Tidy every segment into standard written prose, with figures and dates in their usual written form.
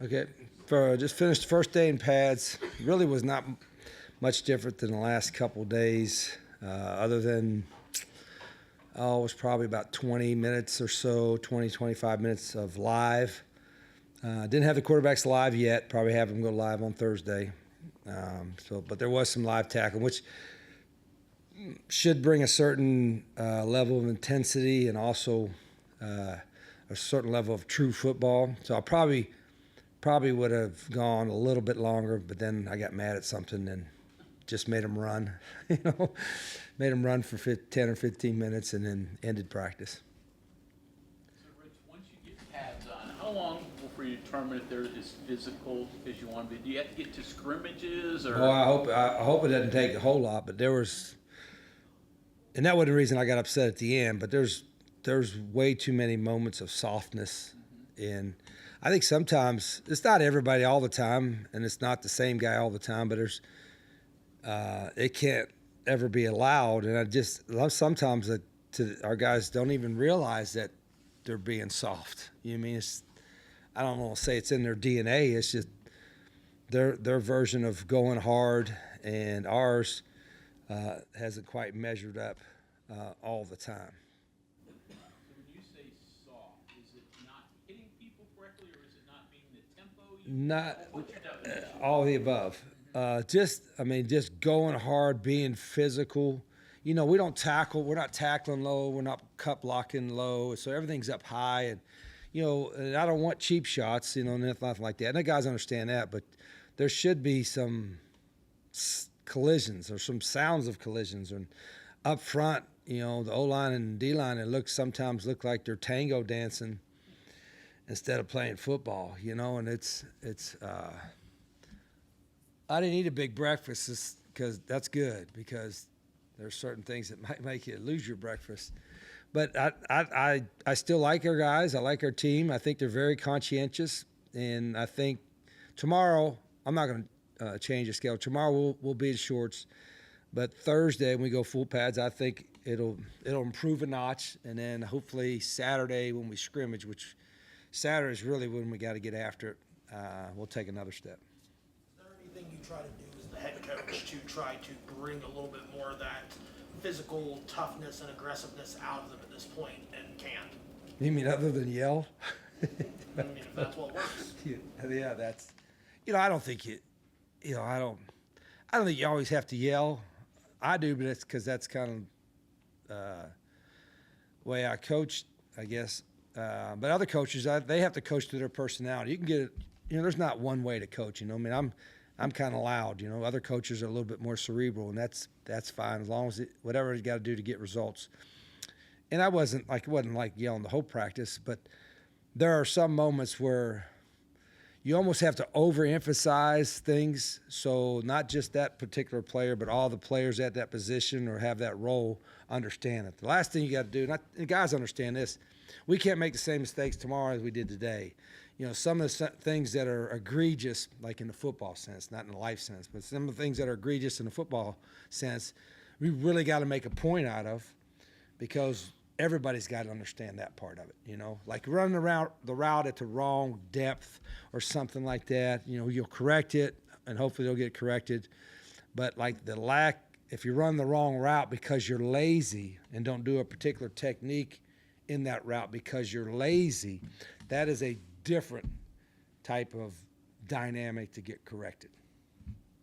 Okay, for just finished the first day in pads. Really was not much different than the last couple days, other than it was probably about 20 minutes or so, 20, 25 minutes of live. Didn't have the quarterbacks live yet. Probably have them go live on Thursday. But there was some live tackling, which should bring a certain level of intensity and also a certain level of true football. So I probably would have gone a little bit longer, but then I got mad at something and just made them run, made them run for 10 or 15 minutes and then ended practice. So, Rich, once you get pads on, how long before you determine if they're as physical as you want to be? Do you have to get to scrimmages? Or? Oh, I hope it doesn't take a whole lot, but there was, and that was the reason I got upset at the end, but there's way too many moments of softness in. I think sometimes it's not everybody all the time, and it's not the same guy all the time. But it can't ever be allowed. And I just love sometimes that our guys don't even realize that they're being soft. You know what I mean? I don't want to say it's in their DNA. It's just their version of going hard, and ours hasn't quite measured up all the time. Not all the above. Just going hard, being physical. We don't tackle. We're not tackling low. We're not cup blocking low. So everything's up high, and and I don't want cheap shots. Nothing like that. And the guys understand that, but there should be some collisions or some sounds of collisions. And up front, the O-line and D-line, sometimes look like they're tango dancing instead of playing football, and it's I didn't eat a big breakfast because that's good, because there's certain things that might make you lose your breakfast. But I still like our guys. I like our team. I think they're very conscientious, and I think tomorrow I'm not going to change the scale. Tomorrow we'll be in shorts, but Thursday when we go full pads, I think it'll improve a notch, and then hopefully Saturday when we scrimmage, which Saturday is really when we got to get after it. We'll take another step. Is there anything you try to do as the head coach to try to bring a little bit more of that physical toughness and aggressiveness out of them at this point, and can't? You mean other than yell? I mean, if that's what works. Yeah, that's. I don't think I don't think you always have to yell. I do, but it's because that's kind of way I coached, I guess. But other coaches, they have to coach to their personality. You can get it. There's not one way to coach. I'm kind of loud. Other coaches are a little bit more cerebral, and that's fine as long as whatever you got to do to get results. And it wasn't like yelling the whole practice, but there are some moments where you almost have to overemphasize things. So not just that particular player, but all the players at that position or have that role understand it. The last thing you got to do, and guys understand this. We can't make the same mistakes tomorrow as we did today. Some of the things that are egregious, like in the football sense, not in the life sense, but some of the things that are egregious in the football sense, we really got to make a point out of, because everybody's got to understand that part of it. Like running around the route at the wrong depth or something like that. You'll correct it, and hopefully it'll get corrected. But like if you run the wrong route because you're lazy and don't do a particular technique in that route because you're lazy, that is a different type of dynamic to get corrected,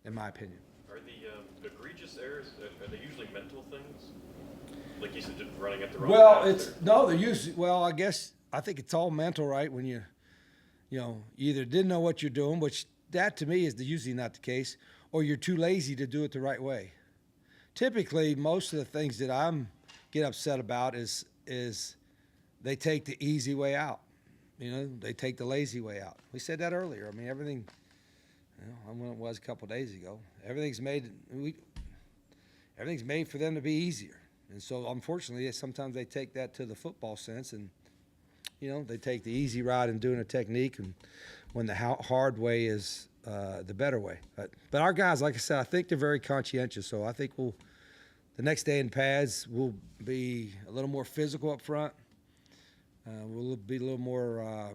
in my opinion. Are the egregious errors, are they usually mental things? Like you said, just running at the wrong they're usually, I think it's all mental, right? When you either didn't know what you're doing, which that to me is usually not the case, or you're too lazy to do it the right way. Typically, most of the things that I'm get upset about is they take the easy way out. They take the lazy way out. We said that earlier. Everything, when it was a couple of days ago, everything's made for them to be easier. And so, unfortunately, sometimes they take that to the football sense, and they take the easy route in doing a technique, and when the hard way is the better way. But our guys, like I said, I think they're very conscientious. So I think the next day in pads, we'll be a little more physical up front. We'll be a little more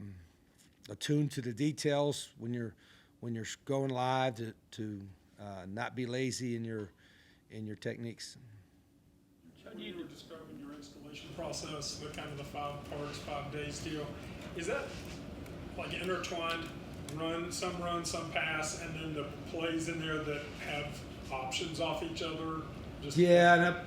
attuned to the details when you're going live to not be lazy in your techniques. How do When you you were describing your installation process, the kind of the 5 parts, 5 days deal, is that like intertwined? Some run, some pass, and then the plays in there that have options off each other. Just Yeah,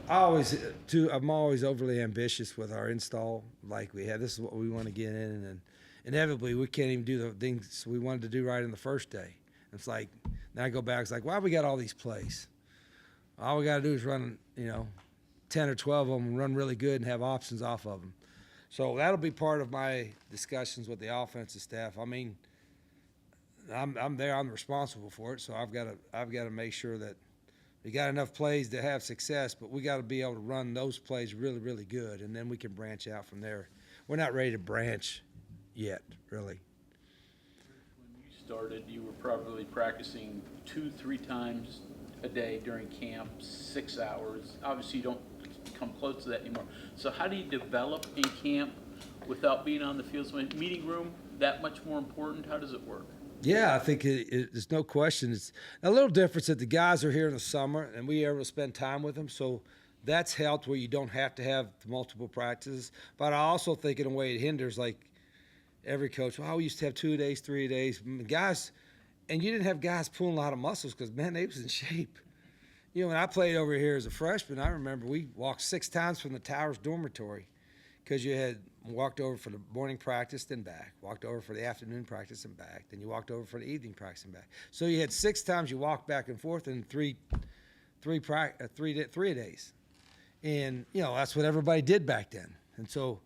I'm always overly ambitious with our install. Like this is what we want to get in, and then inevitably we can't even do the things we wanted to do right in the first day. It's like, then I go back, it's like, why we got all these plays? All we got to do is run, 10 or 12 of them and run really good and have options off of them. So that'll be part of my discussions with the offensive staff. I mean, I'm there, I'm responsible for it, so I've got to make sure that we got enough plays to have success, but we got to be able to run those plays really, really good, and then we can branch out from there. We're not ready to branch yet, really. When you started, you were probably practicing 2-3 times a day during camp, 6 hours. Obviously, you don't come close to that anymore. So how do you develop in camp without being on the field? So meeting room, that much more important? How does it work? Yeah, I think there's no question. It's a little difference that the guys are here in the summer and we are able to spend time with them. So that's helped where you don't have to have multiple practices. But I also think in a way it hinders, like every coach, we used to have 2 days, 3 days. Guys, and you didn't have guys pulling a lot of muscles because, man, they was in shape. When I played over here as a freshman, I remember we walked 6 times from the Towers dormitory because you had walked over for the morning practice, then back, walked over for the afternoon practice and back, then you walked over for the evening practice and back. So you had 6 times you walked back and forth in three days. And, that's what everybody did back then. And so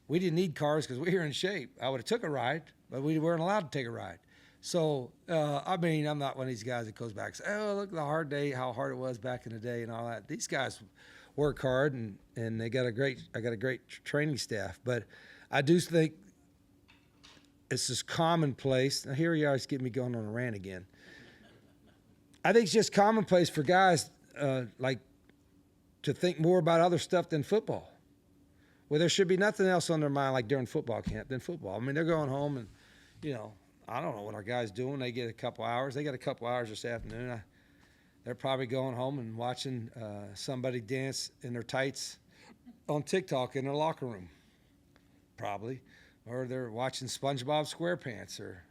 we didn't need cars because we were in shape. I would have took a ride, but we weren't allowed to take a ride. So, I'm not one of these guys that goes back and says, oh, look at the hard day, how hard it was back in the day and all that. These guys work hard and I got a great training staff. But I do think it's this commonplace. Now, here you are, getting me going on a rant again. I think it's just commonplace for guys to think more about other stuff than football. Well, there should be nothing else on their mind like during football camp than football. I mean, they're going home and, I don't know what our guys doing. They get a couple hours. They got a couple hours this afternoon. They're probably going home and watching somebody dance in their tights on TikTok in their locker room, probably. Or they're watching SpongeBob SquarePants, or,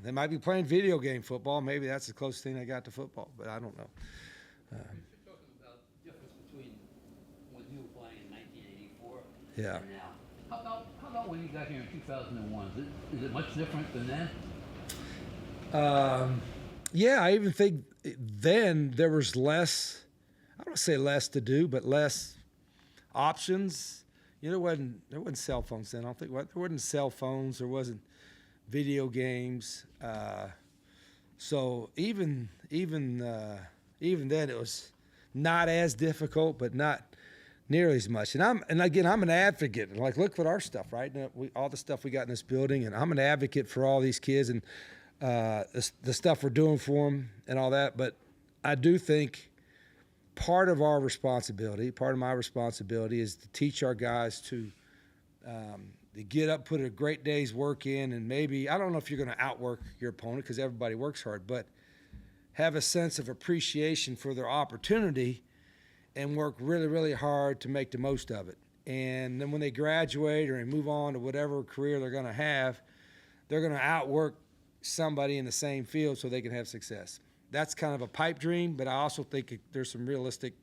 they might be playing video game football. Maybe that's the closest thing they got to football, but I don't know. You're talking about the difference between when you were playing in 1984 Yeah. and now. How about when you got here in 2001? Is it much different than then? Yeah, I even think then there was less, I don't want to say less to do, but less options. There wasn't cell phones then. I don't think there wasn't cell phones. There wasn't video games. So even then it was not as difficult, but not nearly as much. And again, I'm an advocate. Like, look at our stuff, right? All the stuff we got in this building, and I'm an advocate for all these kids and the stuff we're doing for them and all that. But I do think part of my responsibility is to teach our guys to get up, put a great day's work in, and maybe, I don't know if you're going to outwork your opponent because everybody works hard, but have a sense of appreciation for their opportunity and work really, really hard to make the most of it. And then when they graduate or they move on to whatever career they're going to have, they're going to outwork somebody in the same field so they can have success. That's kind of a pipe dream, but I also think there's some realistic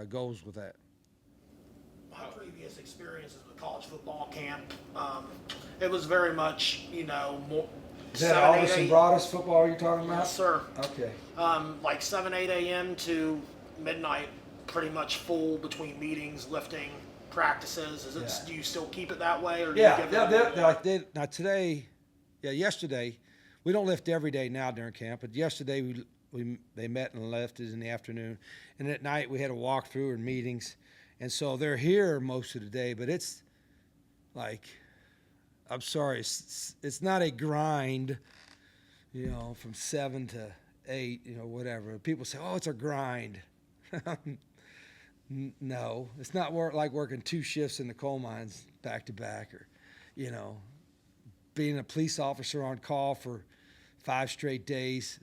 goals with that. My previous experiences with college football camp, it was very much, more. Is that August and Broadus football you're talking about? Yes, sir. Okay. Like 7, 8 a.m. to midnight, pretty much full between meetings, lifting, practices. Is it? Yeah. Do you still keep it that way, or do Yeah, you give it? Yesterday, we don't lift every day now during camp, but yesterday they met and lifted in the afternoon, and at night we had a walk through and meetings, and so they're here most of the day. But it's like, I'm sorry, it's not a grind, from 7 to 8, whatever. People say, oh, it's a grind. No, it's not like working 2 shifts in the coal mines back to back, or, being a police officer on call for 5 straight days,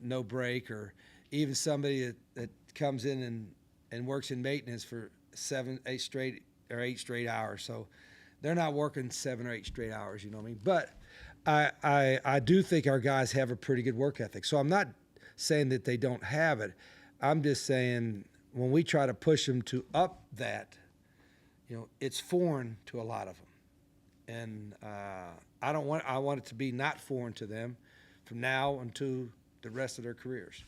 no break, or even somebody that comes in and works in maintenance for 8 straight hours. So they're not working 7 or 8 straight hours, you know what I mean? But I do think our guys have a pretty good work ethic. So I'm not saying that they don't have it. I'm just saying when we try to push them to up that, it's foreign to a lot of them. And I want it to be not foreign to them from now until the rest of their careers.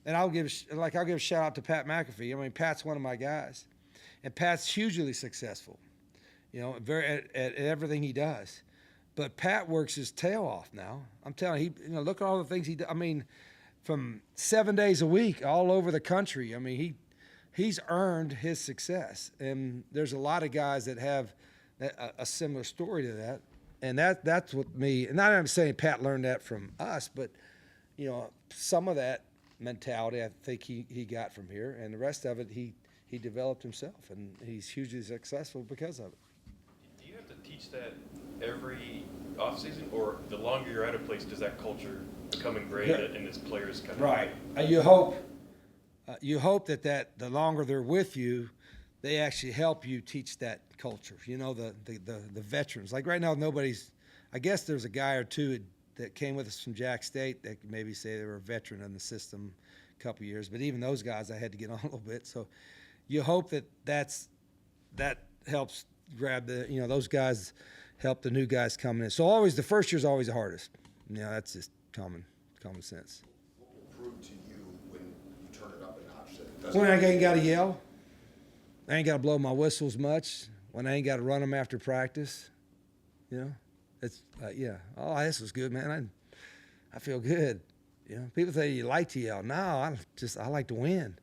And I'll give a shout out to Pat McAfee. I mean, Pat's one of my guys, and Pat's hugely successful, at everything he does. But Pat works his tail off now. I'm telling you, look at all the things he does. I mean, from 7 days a week all over the country. I mean, he's earned his success, and there's a lot of guys that have a similar story to that. And that's what me, and I'm saying Pat learned that from us, but some of that mentality I think he got from here, and the rest of it he developed himself, and he's hugely successful because of it. Do you have to teach that every off season, or the longer you're at a place, does that culture become ingrained and its players kind of right? You hope that the longer they're with you, they actually help you teach that culture. The veterans. Like right now, I guess there's a guy or two that came with us from Jack State that could maybe say they were a veteran in the system a couple of years. But even those guys, I had to get on a little bit. So you hope that helps grab those guys help the new guys coming in. So always the first year's always the hardest. That's just common sense. What will prove to you when you turn it up a notch? When I ain't got to yell. I ain't got to blow my whistles much. When I ain't got to run them after practice. It's oh, this was good, man. I feel good. People say you like to yell. No, I like to win,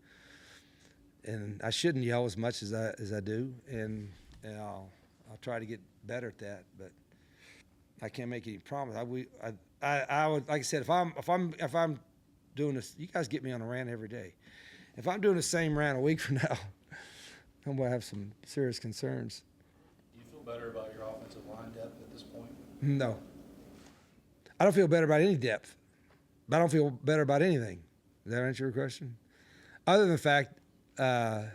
and I shouldn't yell as much as I do, and I'll try to get better at that. But I can't make any promise. I would, like I said, if I'm doing this, you guys get me on a rant every day. If I'm doing the same rant a week from now, I'm gonna have some serious concerns. Do you feel better about your offensive line depth at this point? No. I don't feel better about any depth, but I don't feel better about anything. Does that answer your question? Other than the fact I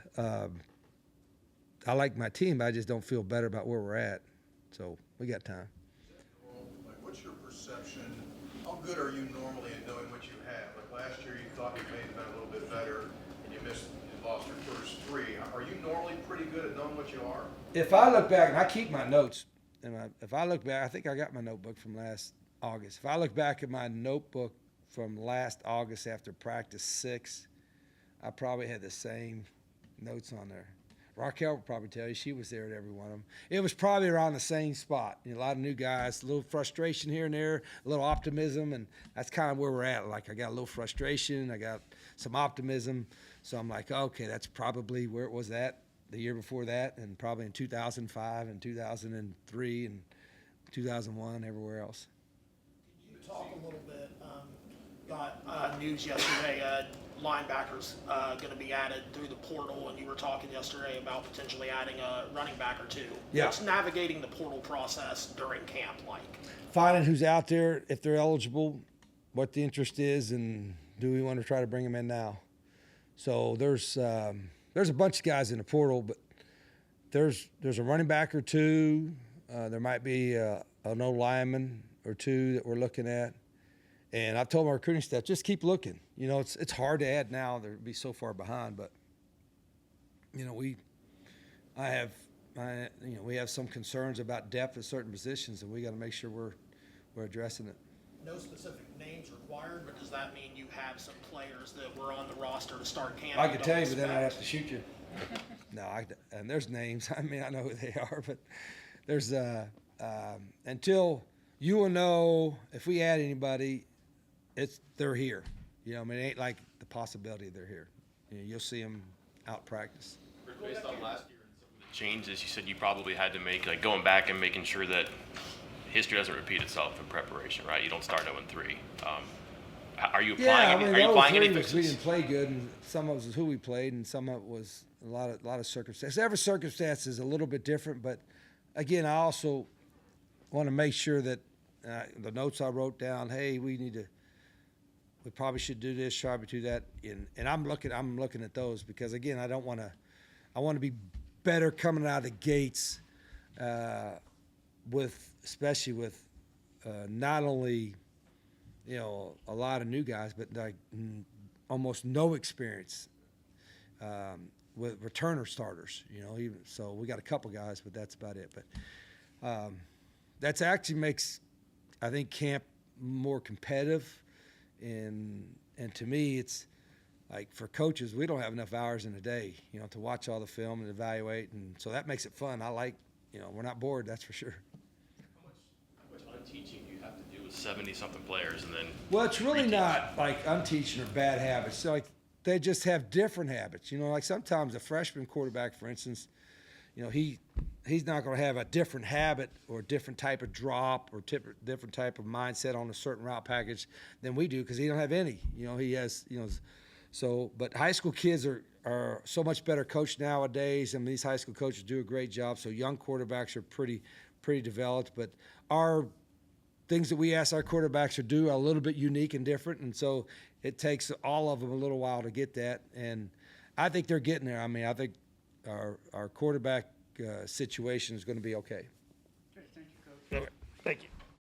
like my team, but I just don't feel better about where we're at. So we got time. Like, what's your perception? How good are you normally at knowing what you have? Like last year, you thought you may have been a little bit better, and you lost your first 3. Are you normally pretty good at knowing what you are? If I look back, and I keep my notes, if I look back, I think I got my notebook from last August. If I look back at my notebook from last August after practice 6, I probably had the same notes on there. Raquel will probably tell you she was there at every one of them. It was probably around the same spot. A lot of new guys, a little frustration here and there, a little optimism, and that's kind of where we're at. Like I got a little frustration, I got some optimism, so I'm like, okay, that's probably where it was at the year before that, and probably in 2005 and 2003 and 2001, everywhere else. Can you talk a little bit? Got news yesterday. Linebackers going to be added through the portal, and you were talking yesterday about potentially adding a running back or 2. Yeah. What's navigating the portal process during camp like? Finding who's out there, if they're eligible, what the interest is, and do we want to try to bring them in now? So there's a bunch of guys in the portal, but there's a running back or 2. There might be an old lineman or 2 that we're looking at. And I've told my recruiting staff, just keep looking. It's hard to add now. They'll be so far behind, but we have some concerns about depth at certain positions, and we got to make sure we're addressing it. No specific names required, but does that mean you have some players that were on the roster to start camp? I could tell you, but then I'd have to shoot you. No, and there's names. I mean, I know who they are, but there's until you will know if we add anybody, they're here. It ain't like the possibility they're here. You'll see them out practice. Based on last year and some of the changes you said you probably had to make, like going back and making sure that history doesn't repeat itself in preparation, right? You don't start 0-3. Are you applying? Are you applying any fixes? We didn't play good, and some of it was who we played, and some of it was a lot of circumstances. Every circumstance is a little bit different, but again, want to make sure that the notes I wrote down. Hey, we probably should do this, try to do that, and I'm looking at those because again, I want to be better coming out of the gates, especially with not only a lot of new guys, but like almost no experience with returner starters. Even so, we got a couple guys, but that's about it. But that's actually makes, I think, camp more competitive, and to me, it's like for coaches, we don't have enough hours in a day, to watch all the film and evaluate, and so that makes it fun. I like, we're not bored, that's for sure. How much unteaching do you have to do with 70-something players, and then? Well, it's really not like unteaching or bad habits. So like they just have different habits. Like sometimes a freshman quarterback, for instance, he's not going to have a different habit or a different type of drop or different type of mindset on a certain route package than we do because he don't have any. He has, so, but high school kids are so much better coached nowadays. I mean, these high school coaches do a great job. So young quarterbacks are pretty developed, but our things that we ask our quarterbacks to do are a little bit unique and different. And so it takes all of them a little while to get that. And I think they're getting there. I mean, I think our quarterback situation is going to be okay. Okay, thank you, Coach. Okay, thank you.